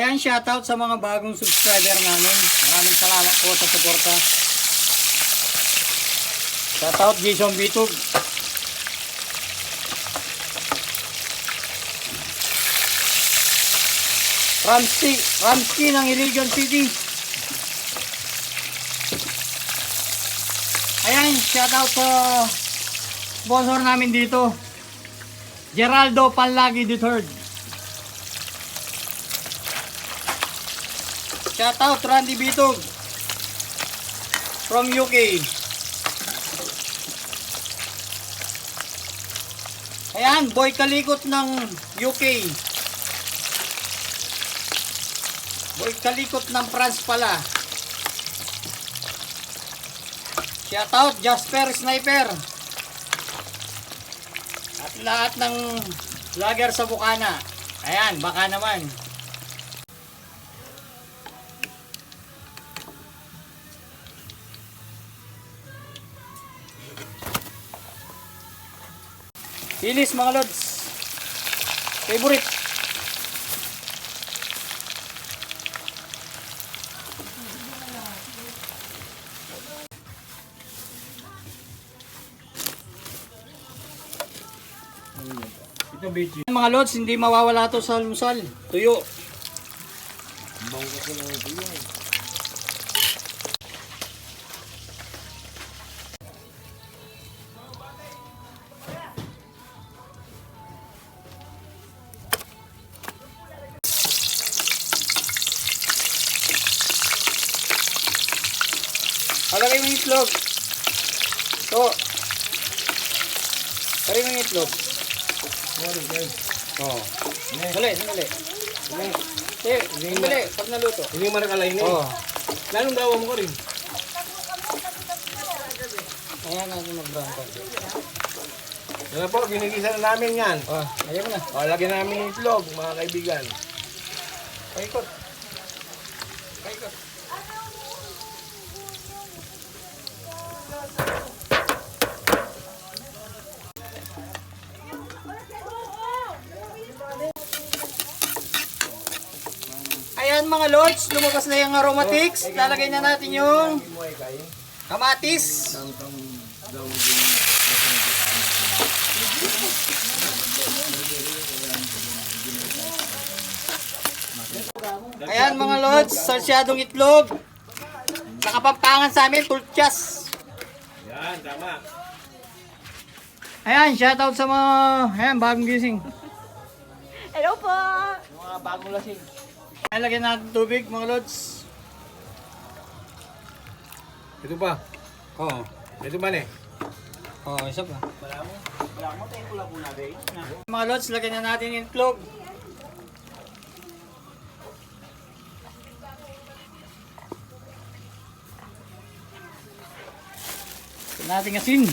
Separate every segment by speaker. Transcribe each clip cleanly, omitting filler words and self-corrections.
Speaker 1: Ayan, shoutout sa mga bagong subscriber namin. Maraming salamat po sa suporta. Shoutout Jason Bitug. Ramsky ng Iligan City. Ayan, shoutout sa sponsor namin dito, Geraldo Panlagi III. Shoutout Randy Bitog from UK. Ayan, Boy Kalikot ng UK. Boy Kalikot ng France pala. Shoutout Jasper Sniper. At lahat ng vlogger sa Bukana. Ayan, baka naman. Ilis mga lods. Favorite. Mga lods, hindi mawawala to sa almusal. Tuyo. Halagay mo yung itlog. To. Halagay mo yung itlog. Oh. Dali, sandali. Sandali, pag naluto.
Speaker 2: Hindi mo nakalay na eh. Lalong gawa mo ko rin.
Speaker 1: Ayan natin mag-brown pa.
Speaker 2: Yan po, ginigisa na namin yan.
Speaker 1: Ayan mo na.
Speaker 2: Lagyan namin yung itlog, mga kaibigan.
Speaker 1: Paikot. Paikot. Ayan mga lods, lumabas na yung aromatics. Lalagay na natin yung kamatis. Ayan mga lods, salsyadong itlog. Nakapampangan sa amin, tulchas.
Speaker 2: Yan, tama.
Speaker 1: Ayan, shoutout sa mga bagong gising.
Speaker 3: Hello po!
Speaker 2: Mga bagong lasing.
Speaker 1: Ayan, lagyan natin tubig mga lods.
Speaker 2: Ito pa.
Speaker 1: Oo.
Speaker 2: Ito ba ne?
Speaker 1: Oo, isa pa.
Speaker 2: Wala mo tayo pula-pula day.
Speaker 1: Mga lods, lagyan na natin yung itlog. Lagyan natin asin.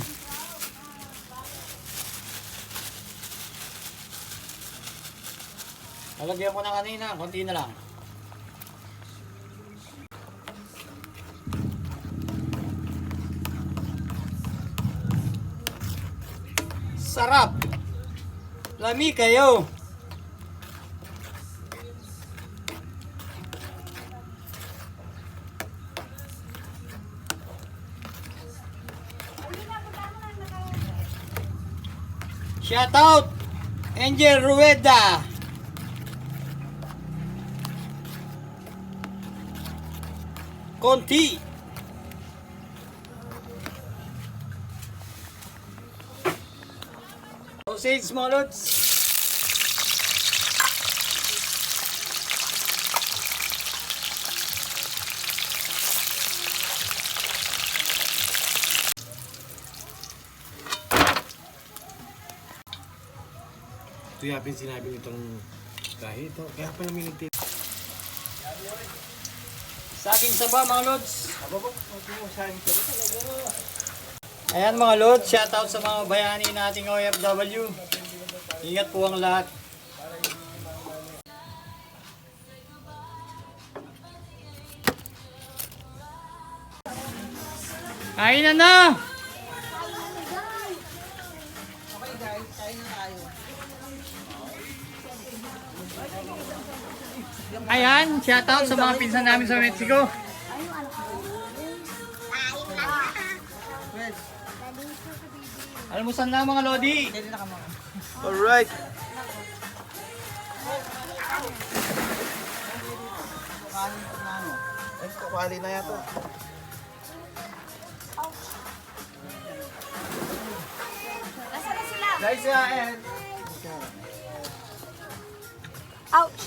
Speaker 1: Lalagyan ko na kanina, konti na lang. Sarap! Lami kayo! Shoutout! Angel Rueda! Konti! Sausage mga lods.
Speaker 2: Ito yapin sinabi nitong kahit ito. Kaya pa namin nagtip.
Speaker 1: Saging saba mga lods.
Speaker 2: Aba po, saging saba talaga.
Speaker 1: Ayan mga lods, shoutout sa mga bayani nating OFW. Ingat po ang lahat. Kain na na!
Speaker 3: Okay guys, kain na tayo.
Speaker 1: Ayan, shoutout sa mga pinsan namin sa Mexico. Almusan na mga Lodi.
Speaker 2: Alright. Ay, kukwali na yata.
Speaker 3: Nasaan na sila?
Speaker 2: Guys,
Speaker 3: Ouch!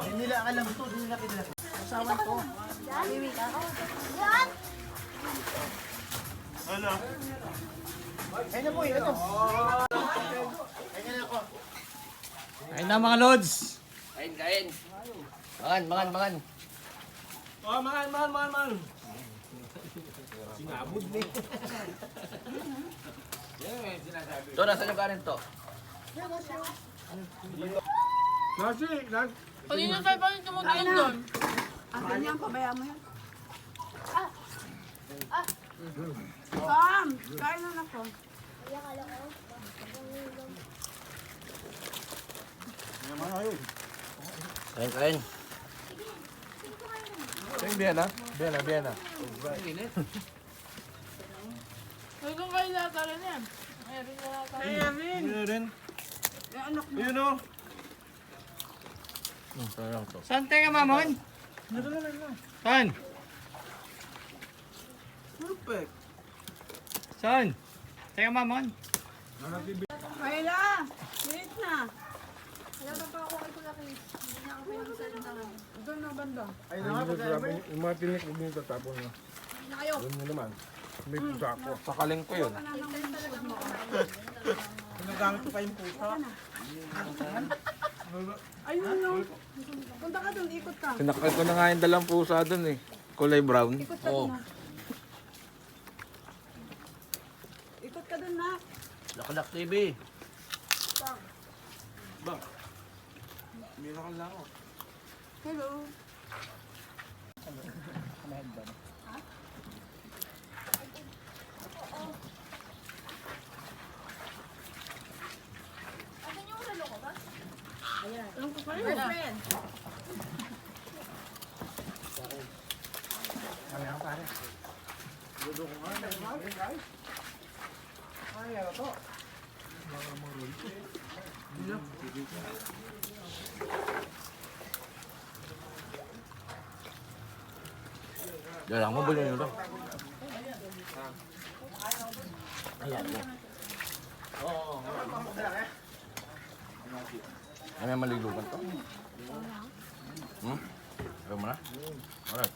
Speaker 2: hindi nila alam ito, hindi nila kilala. Usawan to.
Speaker 3: Yan!
Speaker 2: Ano?
Speaker 1: Ayun na po, ito. Ayun na mga Lods.
Speaker 4: Kain. Mangan.
Speaker 2: Oh, man. Sinabod ni.
Speaker 4: To, nasan yung kanin to?
Speaker 2: Nasi,
Speaker 5: Kanina tayo pa rin tumutulog doon.
Speaker 3: Akin yan, pabayaan mo yan. Sam! Kain na ako.
Speaker 4: Kain.
Speaker 2: Yung Biena.
Speaker 5: Hanggang kayo nata rin yan. Meron na nata rin.
Speaker 2: Yun rin.
Speaker 3: Yung anak mo.
Speaker 2: Yun o.
Speaker 1: Saan tayo mamon? Saan?
Speaker 2: Perfect.
Speaker 1: Saan? Tayo mamon?
Speaker 3: Kayla! Wait na. Doon na banda.
Speaker 2: Ay, naman, yung mga tinik, huwag nyo tatapon na. Doon mo naman. May pusa ko. Sakaling ko yun. Ginagamit ko kayong pusa.
Speaker 3: Ayun no. Punta ka doon, ikot ka.
Speaker 6: Sinakal ko na nga yung dalang pusa dun eh. Kulay brown.
Speaker 3: Ikot ka doon. Ikot ka doon na.
Speaker 4: Lakalak TV.
Speaker 3: Hello.
Speaker 4: Jarang mo buli nyo. Ay, may malilugan to. Ayaw mo na? Alright.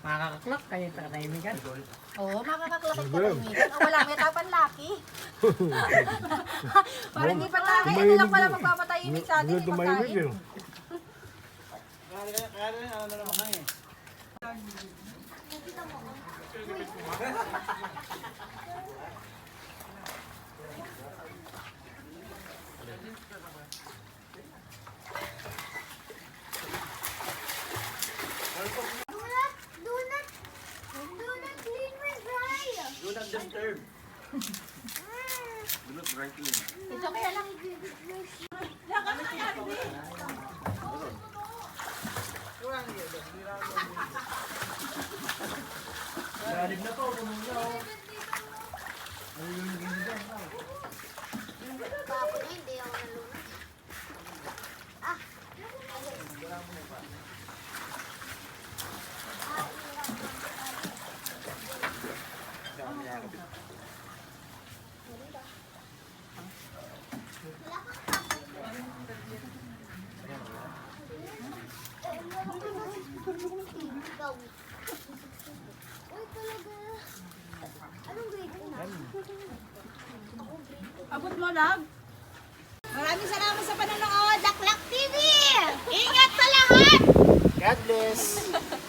Speaker 1: Makakaklak kayo sa katahimikan.
Speaker 3: Oo, makakaklakit ka kalimitan. Oh, wala, may tapan laki. Parang hindi pa laki. Ano lang pala magpapatahimik sa atin, hindi pagkain. Ito kaya lang. Abot mo lang. Maraming salamat sa panonood. Laklak TV! Ingat sa lahat!
Speaker 1: God bless.